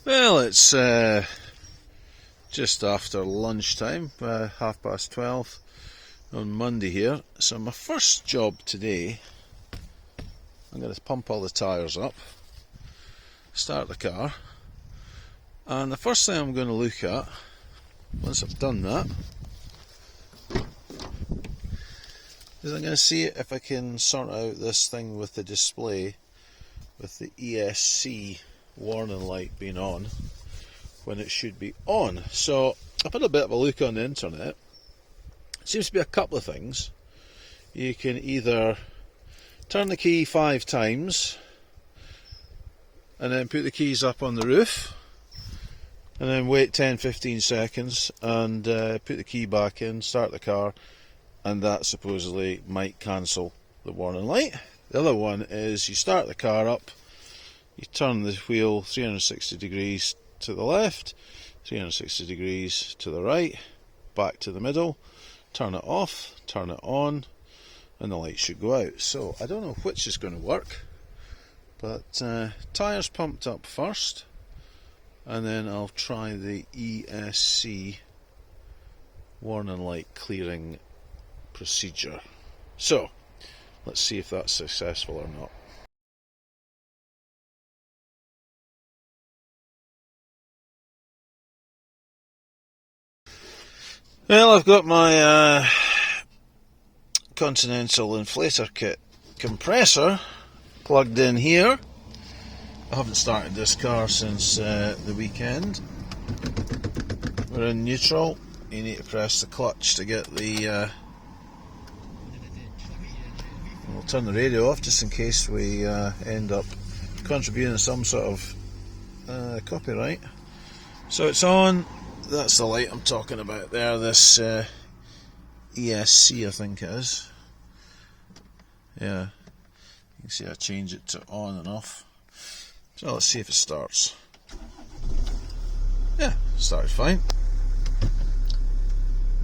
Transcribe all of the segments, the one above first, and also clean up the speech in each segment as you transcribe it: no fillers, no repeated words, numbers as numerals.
Well, it's just after lunchtime, 12:30 on Monday here. So my first job today, I'm going to pump all the tyres up, start the car, and the first thing I'm going to look at, once I've done that, is I'm going to see if I can sort out this thing with the display, with the ESC warning light being on when it should be on. So I've had a bit of a look on the internet. It seems to be a couple of things. You can either turn the key 5 times and then put the keys up on the roof and then wait 10-15 seconds and put the key back in, start the car, and that supposedly might cancel the warning light. The other one is you start the car up, you turn the wheel 360 degrees to the left, 360 degrees to the right, back to the middle, turn it off, turn it on, and the light should go out. So I don't know which is going to work, but tyres pumped up first, and then I'll try the ESC warning light clearing procedure. So let's see if that's successful or not. Well, I've got my Continental inflator kit compressor plugged in here. I haven't started this car since the weekend. We're in neutral. You need to press the clutch to get the we'll turn the radio off just in case we end up contributing some sort of copyright. So it's on. That's the light I'm talking about there, this ESC I think it is. Yeah, you can see I change it to on and off. So let's see if it starts. Yeah, started fine.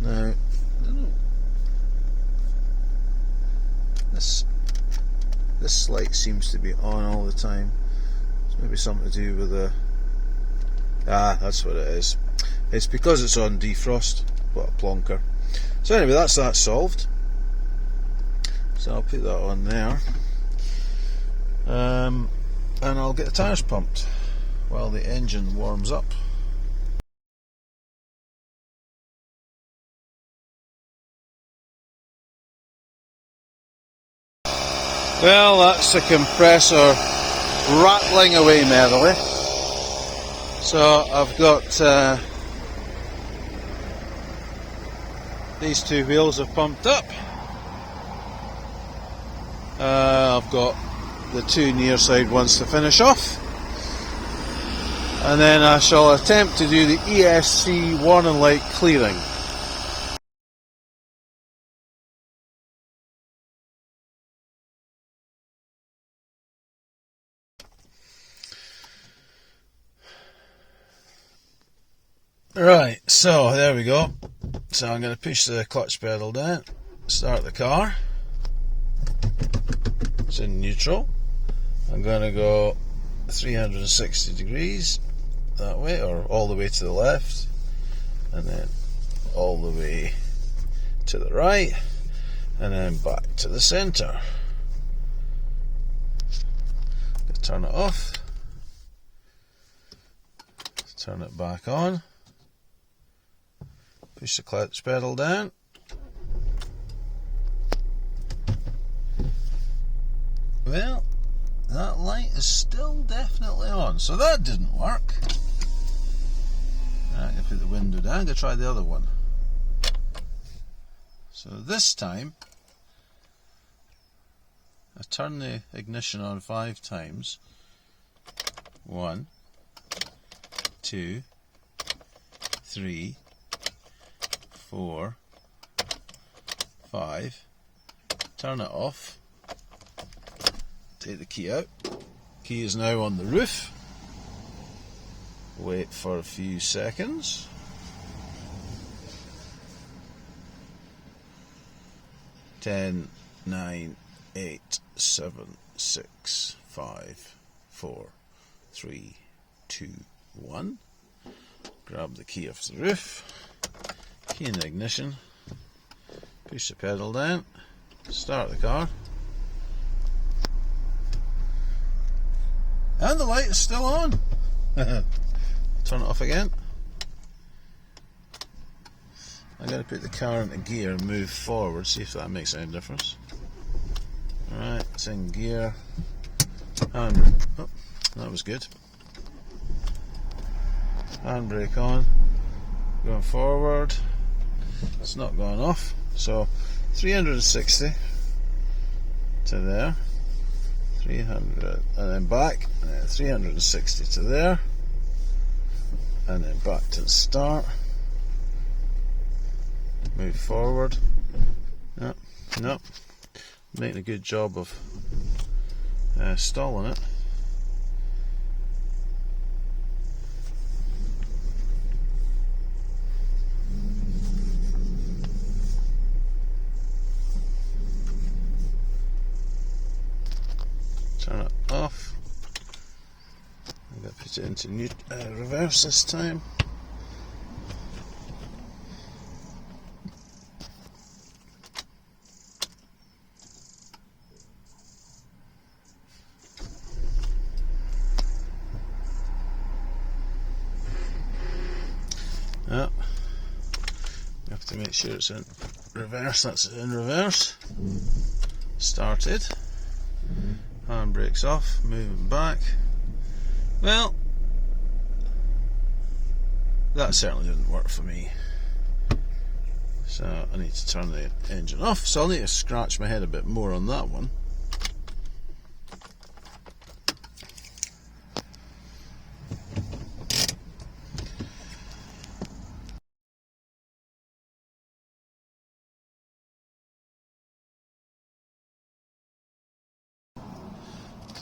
Now, I don't know. This light seems to be on all the time. It's maybe something to do with the... that's what it is. It's because it's on defrost. What a plonker. So anyway, that's that solved. So I'll put that on there. And I'll get the tyres pumped while the engine warms up. Well, that's the compressor rattling away merrily. So I've got these two wheels have pumped up. I've got the two near side ones to finish off, and then I shall attempt to do the ESC warning light clearing. Right, so there we go. So I'm going to push the clutch pedal down, start the car. It's in neutral. I'm going to go 360 degrees that way, or all the way to the left, and then all the way to the right, and then back to the centre. Turn it off, turn it back on, push the clutch pedal down. Well, that light is still definitely on, so that didn't work. I'm going to put the window down. I'm going to try the other one. So this time, I turn the ignition on 5 times. 1, 2, 3, 4, 5. Turn it off. Take the key out. Key is now on the roof. Wait for a few seconds. 10, 9, 8, 7, 6, 5, 4, 3, 2, 1. Grab the key off the roof, key in the ignition, push the pedal down, start the car, and the light is still on. Turn it off again. I'm going to put the car into gear and move forward, see if that makes any difference. Alright, it's in gear. And, oh, that was good. Handbrake on. Going forward. It's not going off. So 360 to there. 300 and then back. 360 to there. And then back to the start. Move forward. No. Making a good job of stalling it. Turn it off. I'm going to put it into reverse this time. Yeah, you have to make sure it's in reverse. That's it in reverse. Started. Handbrake's off. Moving back. Well, that certainly didn't work for me. So I need to turn the engine off. So I'll need to scratch my head a bit more on that one.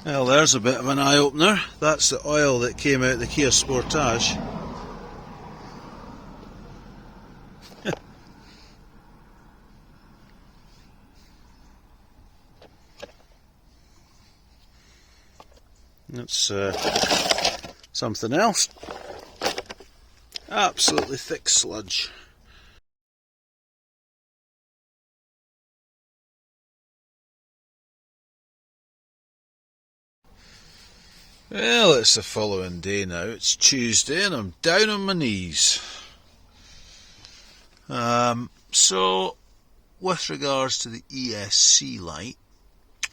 Well, there's a bit of an eye-opener. That's the oil that came out of the Kia Sportage. That's something else. Absolutely thick sludge. Well, it's the following day now. It's Tuesday and I'm down on my knees. So, with regards to the ESC light,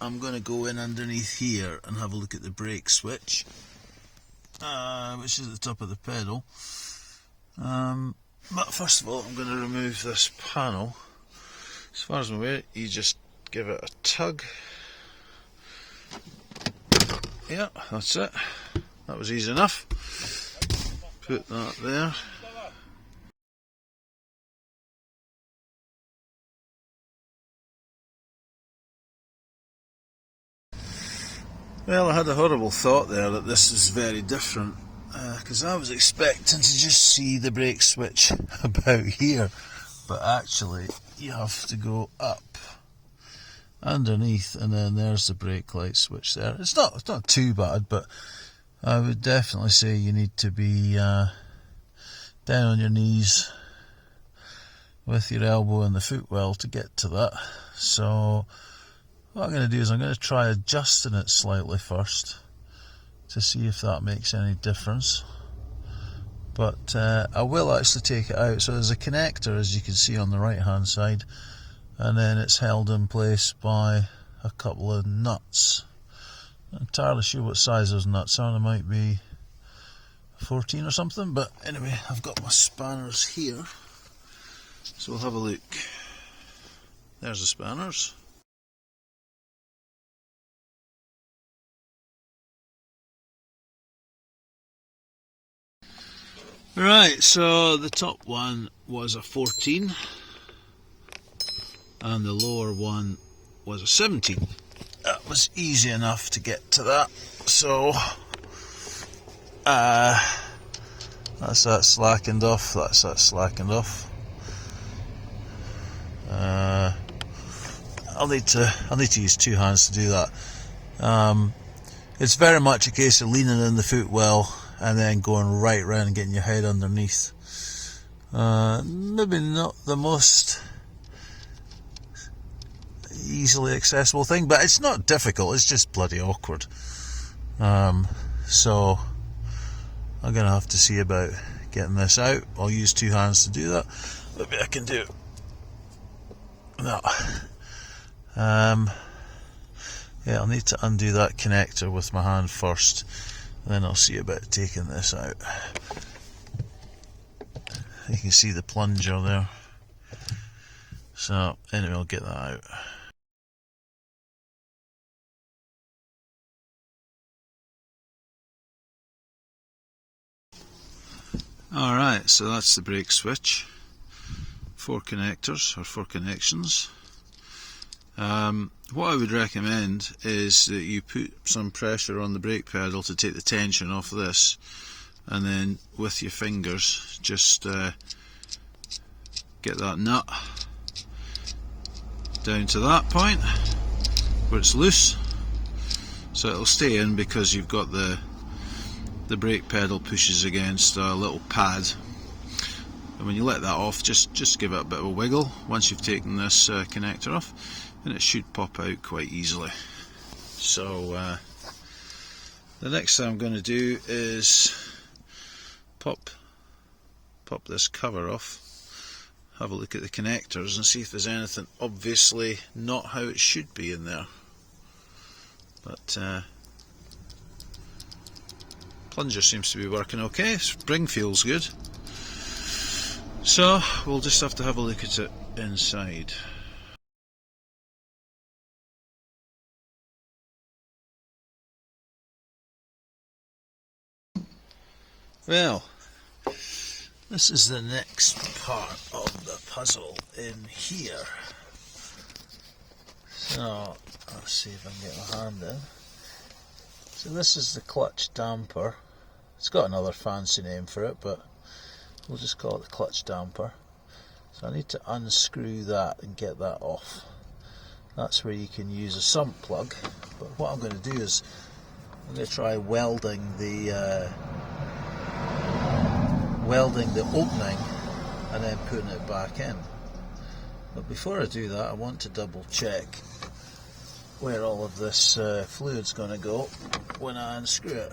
I'm going to go in underneath here and have a look at the brake switch, which is at the top of the pedal. But first of all, I'm going to remove this panel. As far as I'm aware, you just give it a tug. Yeah, that's it. That was easy enough. Put that there. Well, I had a horrible thought there that this is very different, because I was expecting to just see the brake switch about here, but actually you have to go up underneath, and then there's the brake light switch there. It's not too bad, but I would definitely say you need to be down on your knees with your elbow in the footwell to get to that. So what I'm going to do is I'm going to try adjusting it slightly first to see if that makes any difference. But I will actually take it out. So there's a connector, as you can see on the right hand side, and then it's held in place by a couple of nuts. I'm not entirely sure what size those nuts are. They might be 14 or something, but anyway, I've got my spanners here, so we'll have a look. There's the spanners. Right, so the top one was a 14 and the lower one was a 17. That was easy enough to get to that. So that's that slackened off, that's that slackened off. I'll need to use two hands to do that. It's very much a case of leaning in the footwell and then going right round and getting your head underneath. Maybe not the most easily accessible thing, but it's not difficult, it's just bloody awkward. So I'm going to have to see about getting this out. I'll use two hands to do that. Maybe I can do that. Yeah, I'll need to undo that connector with my hand first, and then I'll see about taking this out. You can see the plunger there. So anyway, I'll get that out. Alright, so that's the brake switch. 4 connectors, or 4 connections. What I would recommend is that you put some pressure on the brake pedal to take the tension off this, and then with your fingers just get that nut down to that point where it's loose, so it'll stay in because you've got the brake pedal pushes against a little pad, and when you let that off, just give it a bit of a wiggle once you've taken this connector off, and it should pop out quite easily. So the next thing I'm going to do is pop this cover off, have a look at the connectors and see if there's anything obviously not how it should be in there. But plunger seems to be working okay, spring feels good, so we'll just have to have a look at it inside. Well, this is the next part of the puzzle in here. So, let's see if I can get my hand in. So this is the clutch damper. It's got another fancy name for it, but we'll just call it the clutch damper. So I need to unscrew that and get that off. That's where you can use a sump plug, but what I'm going to do is I'm going to try welding the opening and then putting it back in. But before I do that, I want to double check where all of this fluid's going to go when I unscrew it.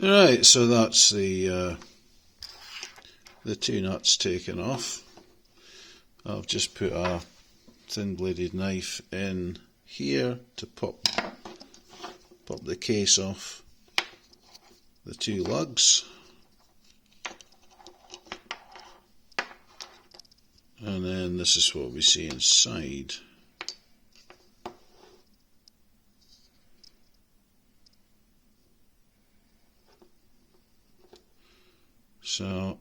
Right, so that's the 2 nuts taken off. I've just put a thin bladed knife in here to pop the case off the 2 lugs, and then this is what we see inside. So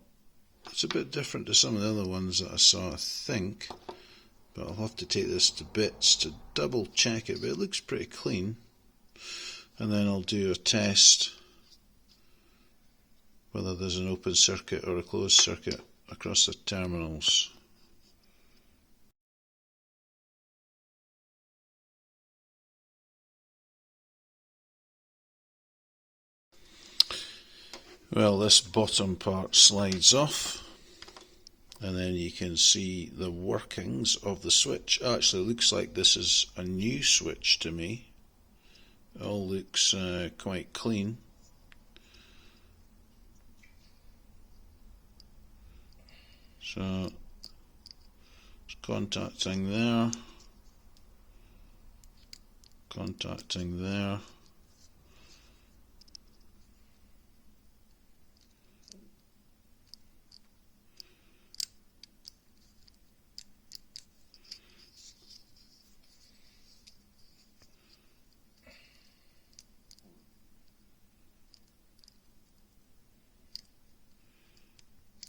it's a bit different to some of the other ones that I saw, I think, but I'll have to take this to bits to double check it, but it looks pretty clean, and then I'll do a test whether there's an open circuit or a closed circuit across the terminals. Well, this bottom part slides off, and then you can see the workings of the switch. Actually, it looks like this is a new switch to me. It all looks quite clean. So it's contacting there, contacting there.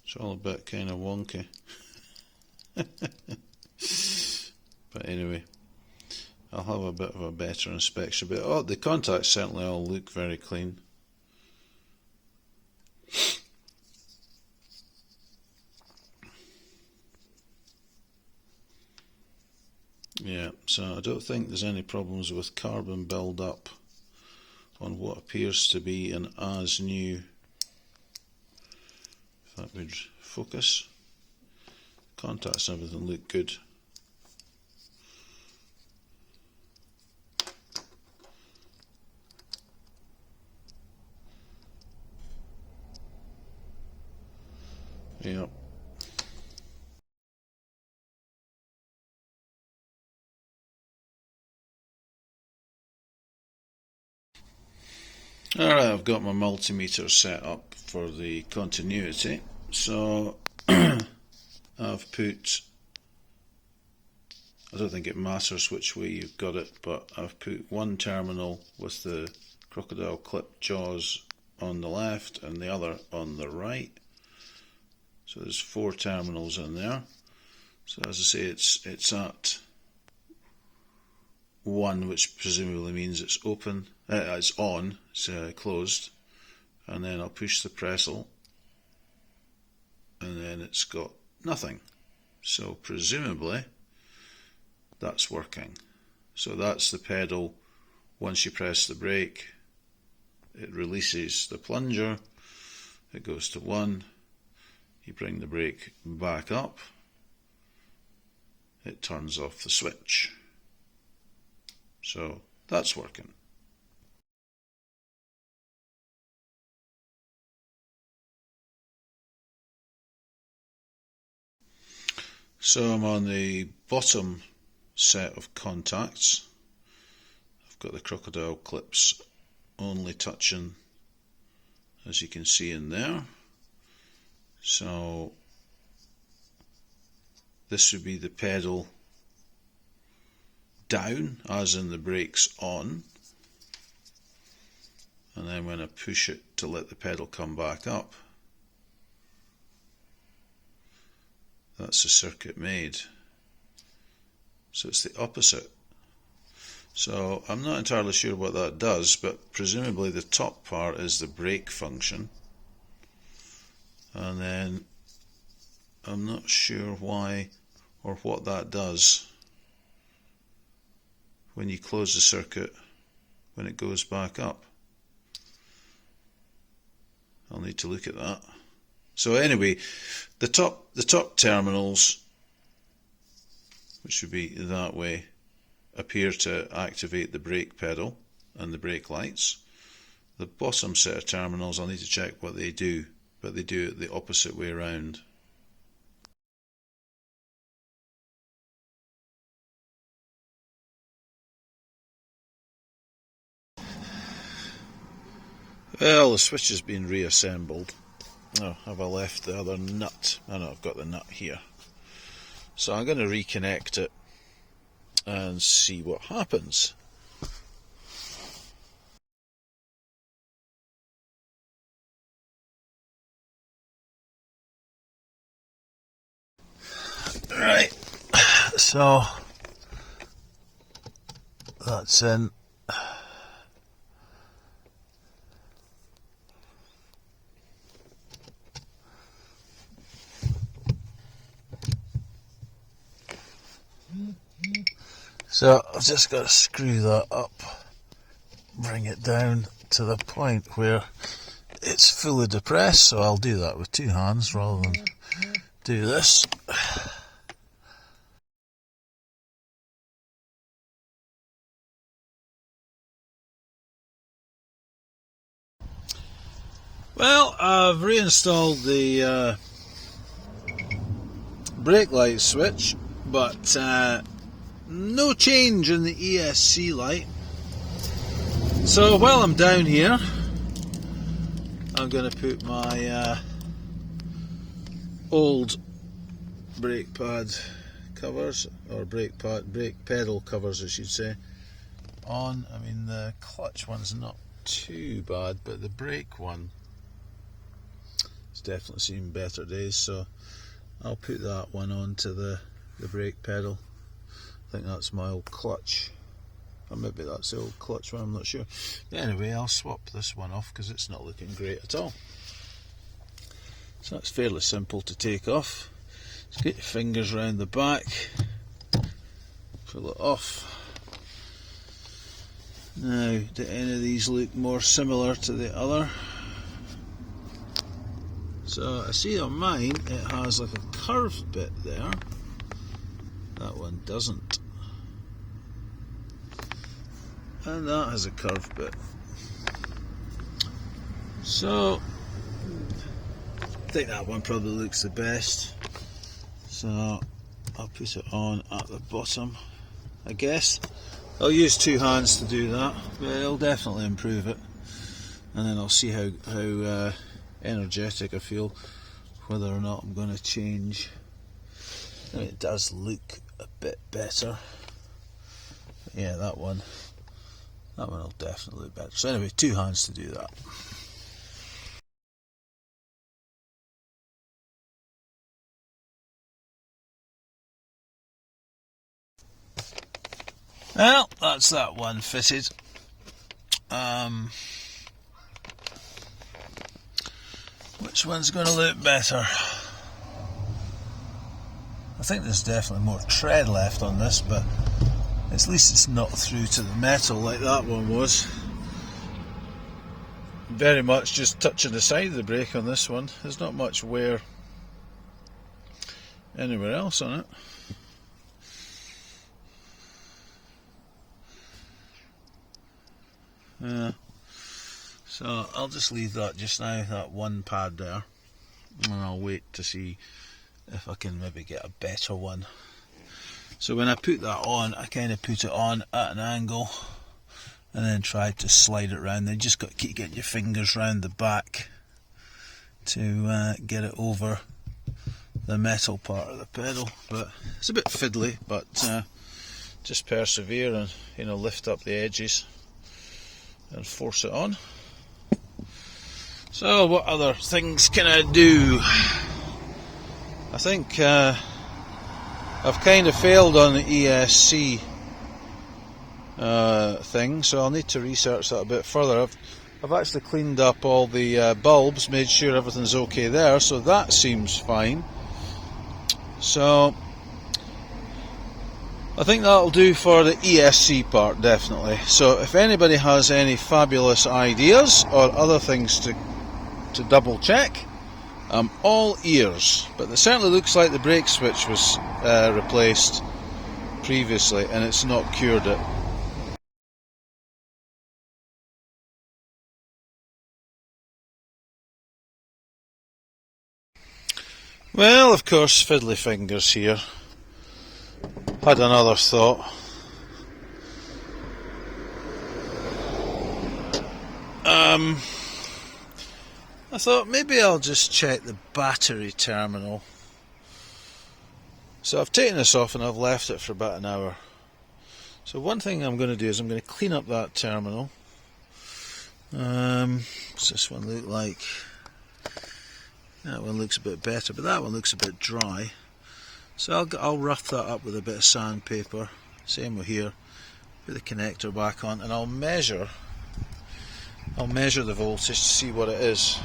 It's all a bit kind of wonky. But anyway, I'll have a bit of a better inspection. But oh, the contacts certainly all look very clean. Yeah, so I don't think there's any problems with carbon build-up on what appears to be an as new, if that would focus. Contacts and everything look good. Yep. Alright, I've got my multimeter set up for the continuity. So I've put, I don't think it matters which way you've got it, but I've put one terminal with the crocodile clip jaws on the left and the other on the right. So there's 4 terminals in there. So as I say, it's at 1, which presumably means it's open, it's on, it's closed, and then I'll push the pressel, and then it's got nothing. So presumably that's working. So that's the pedal. Once you press the brake, it releases the plunger, it goes to 1, you bring the brake back up, it turns off the switch. So that's working. So I'm on the bottom set of contacts. I've got the crocodile clips only touching, as you can see in there. So this would be the pedal down, as in the brake's on, and then when I push it to let the pedal come back up, that's the circuit made. So it's the opposite. So I'm not entirely sure what that does, but presumably the top part is the brake function, and then I'm not sure why or what that does when you close the circuit when it goes back up. I'll need to look at that. So anyway, the top terminals, which would be that way, appear to activate the brake pedal and the brake lights. The bottom set of terminals, I'll need to check what they do, but they do it the opposite way around. Well, the switch has been reassembled. Oh, have I left the other nut? Oh no, I've got the nut here. So I'm going to reconnect it and see what happens. Right, so that's in. So I've just got to screw that up, bring it down to the point where it's fully depressed, so I'll do that with 2 hands rather than do this. Well, I've reinstalled the brake light switch, but no change in the ESC light. So while I'm down here, I'm going to put my old brake pad covers, or brake pedal covers I should say, on. I mean, the clutch one's not too bad, but the brake one has definitely seen better days, so I'll put that one onto the brake pedal. I think that's my old clutch, or maybe that's the old clutch one, I'm not sure. Anyway, I'll swap this one off because it's not looking great at all. So that's fairly simple to take off. Just get your fingers around the back, pull it off. Now, do any of these look more similar to the other? So I see on mine it has like a curved bit there. That one doesn't. And that has a curved bit. So I think that one probably looks the best. So I'll put it on at the bottom, I guess. I'll use two hands to do that, but it'll definitely improve it. And then I'll see how energetic I feel, whether or not I'm going to change. I mean, it does look a bit better. But yeah, that one will definitely look better. So anyway, two hands to do that. Well, that's that one fitted. Which one's going to look better? I think there's definitely more tread left on this, but at least it's not through to the metal like that one was. Very much just touching the side of the brake on this one. There's not much wear anywhere else on it. Yeah. So I'll just leave that just now, that one pad there, and I'll wait to see if I can maybe get a better one. So when I put that on, I kind of put it on at an angle and then tried to slide it around. Then just got to keep getting your fingers round the back to get it over the metal part of the pedal. But it's a bit fiddly, but just persevere and, you know, lift up the edges and force it on. So what other things can I do? I think I've kind of failed on the ESC thing, so I'll need to research that a bit further. I've actually cleaned up all the bulbs, made sure everything's okay there, so that seems fine. So I think that'll do for the ESC part, definitely. So if anybody has any fabulous ideas or other things to double check, I'm all ears. But it certainly looks like the brake switch was replaced previously and it's not cured it. Well, of course, fiddly fingers here. Had another thought. I thought maybe I'll just check the battery terminal. So I've taken this off and I've left it for about an hour. So one thing I'm going to do is I'm going to clean up that terminal. What's this one look like? That one looks a bit better, but that one looks a bit dry. So I'll rough that up with a bit of sandpaper. Same with here. Put the connector back on and I'll measure the voltage to see what it is.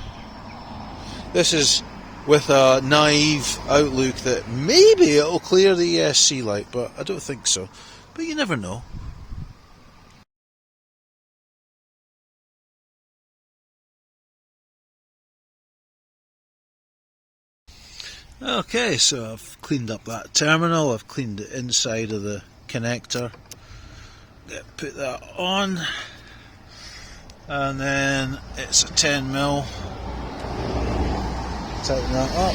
This is with a naive outlook that maybe it'll clear the ESC light, but I don't think so. But you never know. Okay, so I've cleaned up that terminal, I've cleaned the inside of the connector. Put that on, and then it's a 10mm. Tighten that up.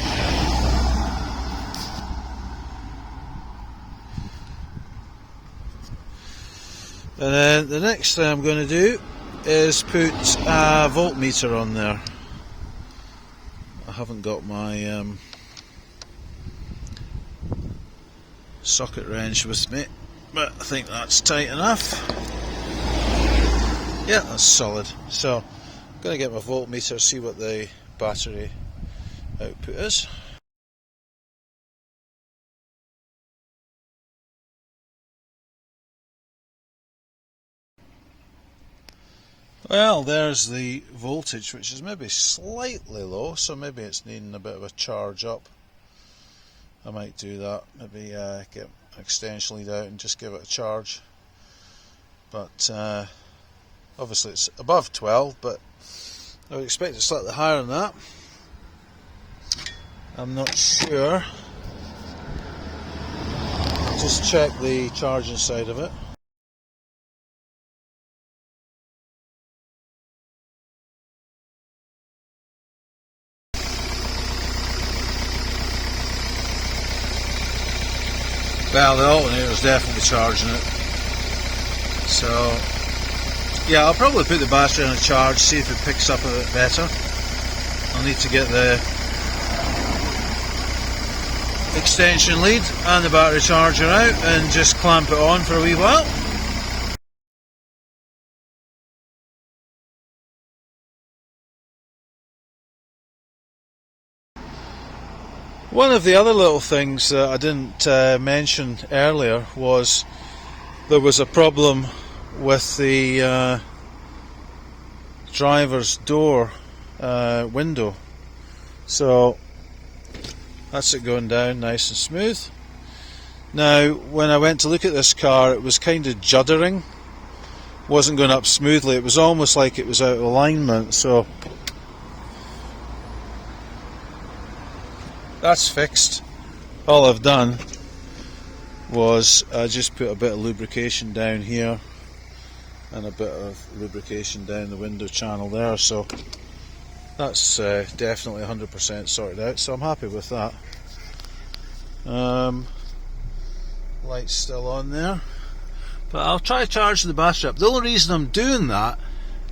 And then the next thing I'm going to do is put a voltmeter on there. I haven't got my socket wrench with me, but I think that's tight enough. Yeah, that's solid. So I'm going to get my voltmeter, see what the battery output is. Well, there's the voltage, which is maybe slightly low, so maybe it's needing a bit of a charge up. I might do that, maybe get extension lead out and just give it a charge. But obviously it's above 12, but I would expect it slightly higher than that. I'm not sure. I'll just check the charging side of it. Well, the alternator is definitely charging it. So, yeah, I'll probably put the battery on a charge, see if it picks up a bit better. I'll need to get the extension lead and the battery charger out and just clamp it on for a wee while. One of the other little things that I didn't mention earlier was there was a problem with the driver's door window. So that's it going down nice and smooth. Now when I went to look at this car, it was kind of juddering, wasn't going up smoothly, it was almost like it was out of alignment. So that's fixed. All I've done was I just put a bit of lubrication down here and a bit of lubrication down the window channel there, so that's definitely 100% sorted out, so I'm happy with that. Light's still on there, but I'll try charging the battery up. The only reason I'm doing that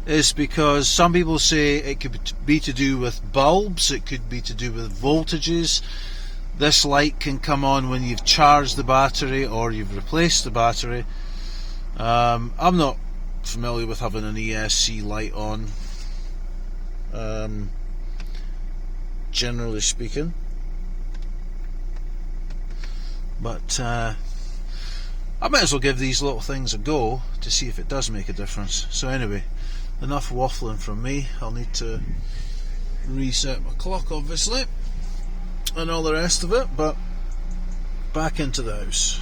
is because some people say it could be to do with bulbs, it could be to do with voltages. This light can come on when you've charged the battery or you've replaced the battery. I'm not familiar with having an ESC light on, generally speaking, but I might as well give these little things a go to see if it does make a difference. So anyway, enough waffling from me. I'll need to reset my clock obviously and all the rest of it, but back into the house.